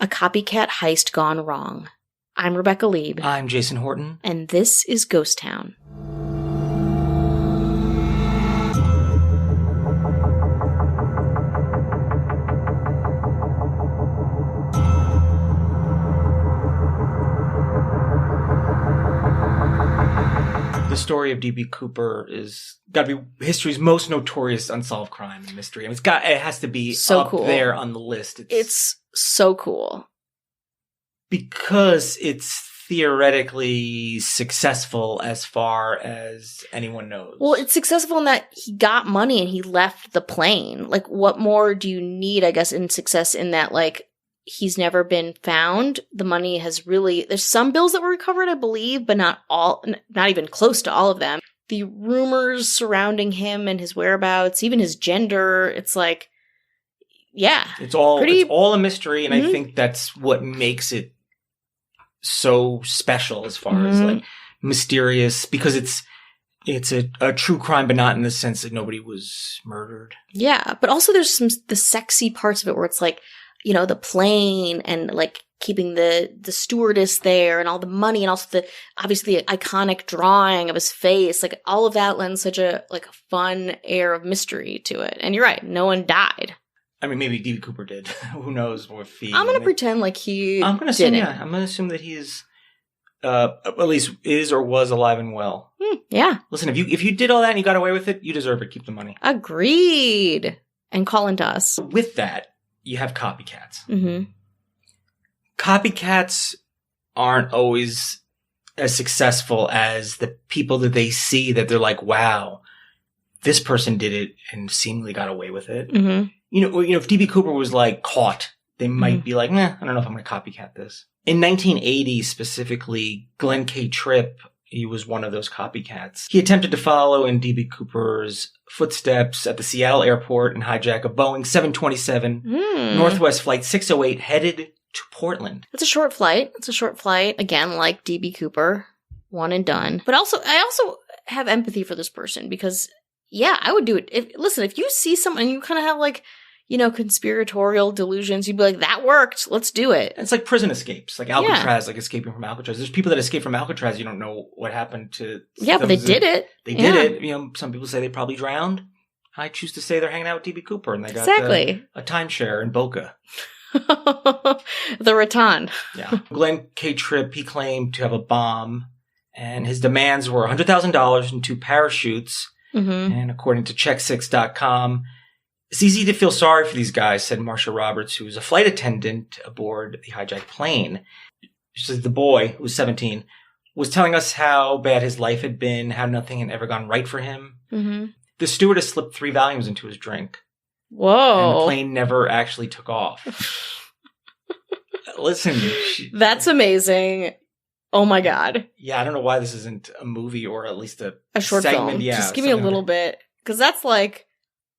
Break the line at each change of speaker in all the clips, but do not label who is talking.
A copycat heist gone wrong. I'm Rebecca Lieb.
I'm Jason Horton.
And this is Ghost Town.
The story of D.B. Cooper is got to be history's most notorious unsolved crime and mystery. I mean, it has to be
so
up
cool.
there on the list.
It's so cool.
Because it's theoretically successful as far as anyone knows.
Well, it's successful in that he got money and he left the plane. Like, what more do you need, I guess, in success in that, like, he's never been found. The money has really, there's some bills that were recovered, I believe, but not even close to all of them. The rumors surrounding him and his whereabouts, even his gender, it's like, yeah.
It's all a mystery, and I think that's what makes it so special as far as like mysterious, because it's a true crime, but not in the sense that nobody was murdered. Yeah.
But also there's the sexy parts of it where it's like, you know, the plane and like keeping the stewardess there and all the money and also obviously the iconic drawing of his face, like all of that lends such a fun air of mystery to it. And you're right, no one died.
I mean, maybe D.B. Cooper did. Who knows if he...
I'm going to pretend like he
I'm going to assume that he is, at least is or was alive and well.
Yeah.
Listen, if you did all that and you got away with it, you deserve it. Keep the money.
Agreed. And call into us.
With that, you have copycats.
Mm-hmm.
Copycats aren't always as successful as the people that they see that they're like, wow, this person did it and seemingly got away with it.
Mm-hmm.
You know, if D.B. Cooper was like caught, they might be like, nah, I don't know if I'm going to copycat this. In 1980, specifically, Glenn K. Tripp, he was one of those copycats. He attempted to follow in D.B. Cooper's footsteps at the Seattle airport and hijack a Boeing 727 Northwest Flight 608 headed to Portland.
It's a short flight. Again, like D.B. Cooper, one and done. But I also have empathy for this person because, yeah, I would do it. If you see someone and you kind of have like, you know, conspiratorial delusions, you'd be like, that worked. Let's do it.
It's like prison escapes, like Alcatraz, like escaping from Alcatraz. There's people that escape from Alcatraz. You don't know what happened to.
Yeah, but they did it.
They did it. You know, some people say they probably drowned. I choose to say they're hanging out with D.B. Cooper and they got a timeshare in Boca.
The Rattan.
Yeah. Glenn K. Tripp, he claimed to have a bomb and his demands were $100,000 and 2 parachutes.
Mm-hmm.
And according to Check6.com, it's easy to feel sorry for these guys, said Marcia Roberts, who was a flight attendant aboard the hijacked plane. She says the boy, who was 17, was telling us how bad his life had been, how nothing had ever gone right for him.
Mm-hmm.
The stewardess slipped 3 Valiums into his drink.
Whoa.
And the plane never actually took off. Listen.
That's amazing. Oh my God.
Yeah, I don't know why this isn't a movie or at least a
short
segment.
film.
Yeah,
just give me a little bit. Because that's like,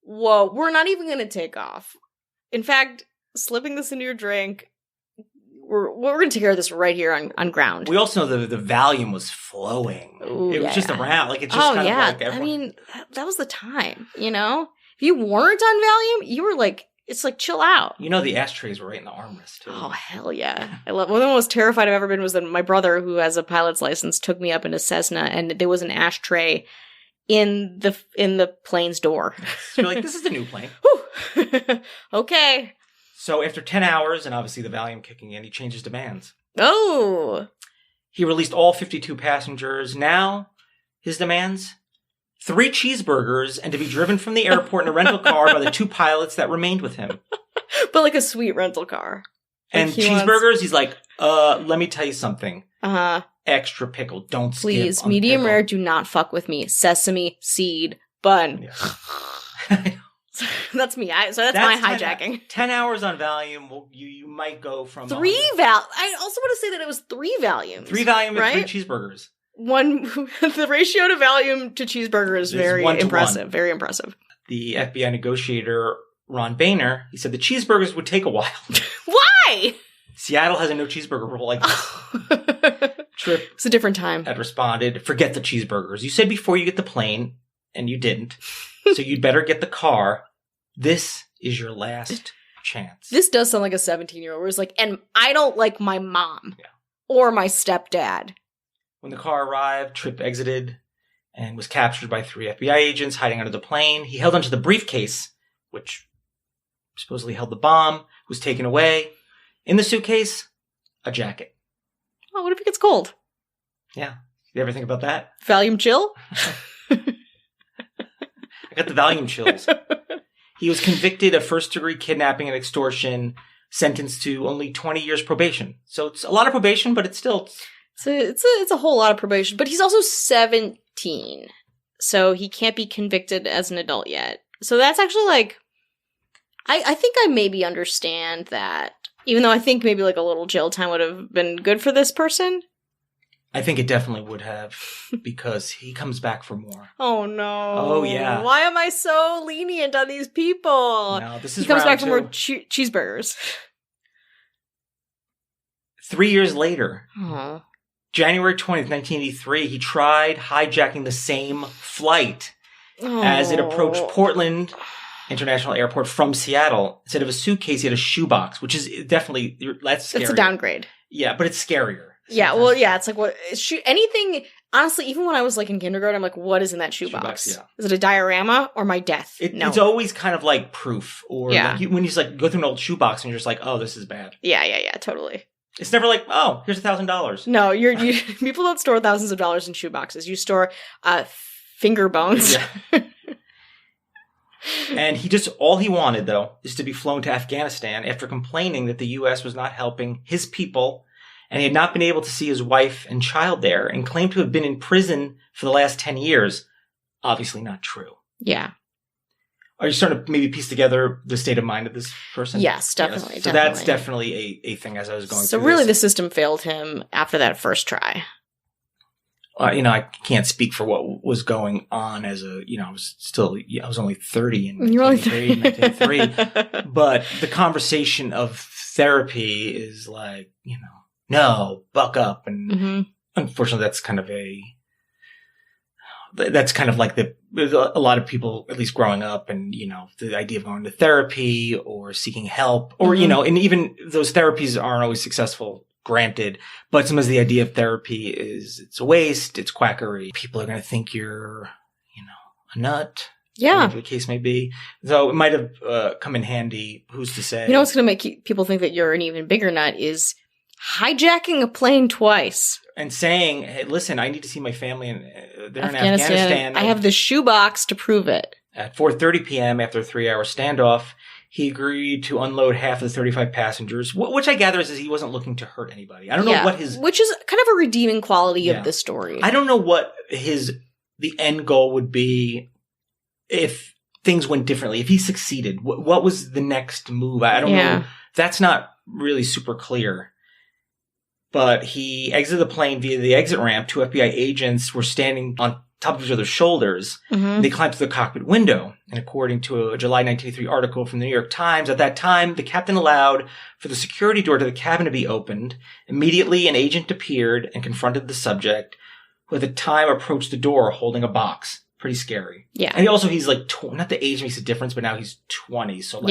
whoa, we're not even going to take off. In fact, slipping this into your drink, we're going to take care of this right here on ground.
We also know the Valium was flowing.
Ooh,
it was just around. Like, it's just kind of like everyone.
I mean, that was the time, you know? If you weren't on Valium, you were like, it's like, chill out.
You know, the ashtrays were right in the armrest, too.
Oh, hell yeah. One of the most terrified I've ever been was that my brother, who has a pilot's license, took me up in a Cessna, and there was an ashtray in the plane's door.
So you're like, this is the new plane.
Okay.
So after 10 hours, and obviously the Valium kicking in, he changed his demands.
Oh.
He released all 52 passengers. Now, his demands? 3 cheeseburgers and to be driven from the airport in a rental car by the 2 pilots that remained with him.
But like a sweet rental car.
And
like
cheeseburgers, he's like, let me tell you something.
Uh-huh.
Extra pickle. Don't skip
Please,
on the
medium
pickle.
rare, do not fuck with me. Sesame seed bun.
Yeah.
That's me. That's my hijacking.
10 hours on Valium, you might go from...
3 I also want to say that it was 3 Valiums.
3 Valium
right?
and 3 cheeseburgers.
The ratio to Valium to cheeseburger is very impressive. Very impressive.
The FBI negotiator, Ron Boehner, he said the cheeseburgers would take a while.
Why?
Seattle has a no cheeseburger rule like this. Tripp
it's a different time.
had responded, forget the cheeseburgers. You said before you get the plane, and you didn't. So you'd better get the car. This is your last chance.
This does sound like a 17-year-old where it's like, and I don't like my mom or my stepdad.
When the car arrived, Tripp exited and was captured by 3 FBI agents hiding under the plane. He held onto the briefcase, which supposedly held the bomb, was taken away. In the suitcase, a jacket.
Oh, what if it gets cold?
Yeah. You ever think about that?
Valium chill?
I got the Valium chills. He was convicted of first-degree kidnapping and extortion, sentenced to only 20 years probation. So it's a lot of probation, but it's still...
It's a whole lot of probation. But he's also 17, so he can't be convicted as an adult yet. So that's actually like... I think I maybe understand that. Even though I think maybe like a little jail time would have been good for this person.
I think it definitely would have, because he comes back for more.
Oh, no.
Oh, yeah.
Why am I so lenient on these people?
No, this is
He comes back for
two.
more cheeseburgers.
3 years later,
Aww.
January 20th, 1983, he tried hijacking the same flight as it approached Portland International Airport from Seattle. Instead of a suitcase, he had a shoebox, which is definitely, that's scary.
It's a downgrade.
Yeah, but it's scarier.
Yeah, well, yeah, it's like, what, anything, honestly, even when I was like in kindergarten, I'm like, what is in that shoebox?
Yeah.
Is it a diorama or my death? No.
It's always kind of like proof, or like when you just like go through an old shoebox and you're just like, oh, this is bad.
Yeah, totally.
It's never like, oh, here's $1,000.
No, you people don't store thousands of dollars in shoeboxes. You store finger bones.
Yeah. And all he wanted, though, is to be flown to Afghanistan after complaining that the U.S. was not helping his people, and he had not been able to see his wife and child there, and claimed to have been in prison for the last 10 years. Obviously not true.
Yeah.
Are you starting to maybe piece together the state of mind of this person?
Yes, definitely.
Yes. So that's definitely a thing as I was going through.
So really the system failed him after that first try.
I can't speak for what was going on as I was only 30 in 1983. But the conversation of therapy is like, no, buck up. And unfortunately, that's kind of like a lot of people, at least growing up, and, the idea of going to therapy or seeking help or, and even those therapies aren't always successful. Granted, but sometimes the idea of therapy it's a waste, it's quackery. People are going to think you're, a nut.
Yeah.
Whatever the case may be. So it might have come in handy. Who's to say?
What's going to make people think that you're an even bigger nut is hijacking a plane twice.
And saying, hey, listen, I need to see my family they're in Afghanistan.
I have the shoebox to prove it.
At 4:30 p.m. after a 3-hour standoff, he agreed to unload half of the 35 passengers, which I gather is he wasn't looking to hurt anybody. I don't know what
which is kind of a redeeming quality of this story.
I don't know what the end goal would be if things went differently, if he succeeded. What was the next move? I don't know. That's not really super clear. But he exited the plane via the exit ramp. 2 FBI agents were standing on top of each other's shoulders. They climbed through the cockpit window. And according to a July 1983 article from the New York Times, at that time, the captain allowed for the security door to the cabin to be opened. Immediately, an agent appeared and confronted the subject, who at the time approached the door holding a box. Pretty scary. Yeah. And he's like, not the age makes a difference, but now he's 20. So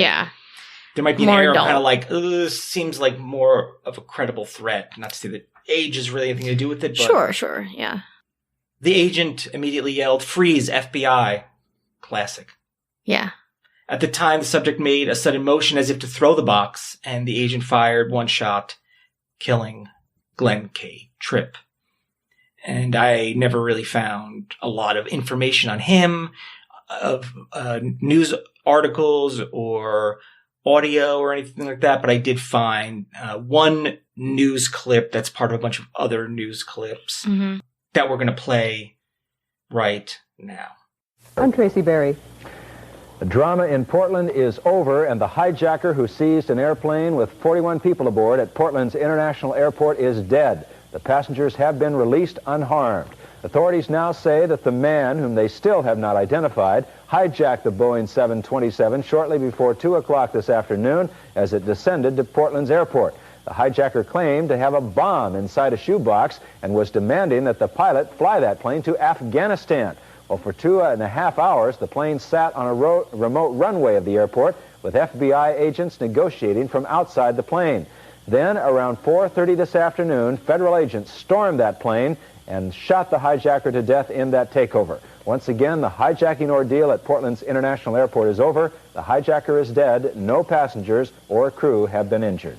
there might be an air of kind of like, this seems like more of a credible threat. Not to say that age has really anything to do with it, but...
Sure, yeah.
The agent immediately yelled, "Freeze, FBI." Classic.
Yeah.
At the time, the subject made a sudden motion as if to throw the box, and the agent fired one shot, killing Glenn K. Tripp. And I never really found a lot of information on him, of news articles or audio or anything like that, but I did find one news clip that's part of a bunch of other news clips that we're going to play right now.
I'm Tracy Berry. The drama in Portland is over, and the hijacker who seized an airplane with 41 people aboard at Portland's International Airport is dead. The passengers have been released unharmed. Authorities now say that the man, whom they still have not identified, hijacked the Boeing 727 shortly before 2 o'clock this afternoon as it descended to Portland's airport. The hijacker claimed to have a bomb inside a shoebox and was demanding that the pilot fly that plane to Afghanistan. Well, for 2.5 hours, the plane sat on a remote runway of the airport with FBI agents negotiating from outside the plane. Then, around 4:30 this afternoon, federal agents stormed that plane and shot the hijacker to death in that takeover. Once again, the hijacking ordeal at Portland's International Airport is over. The hijacker is dead. No passengers or crew have been injured.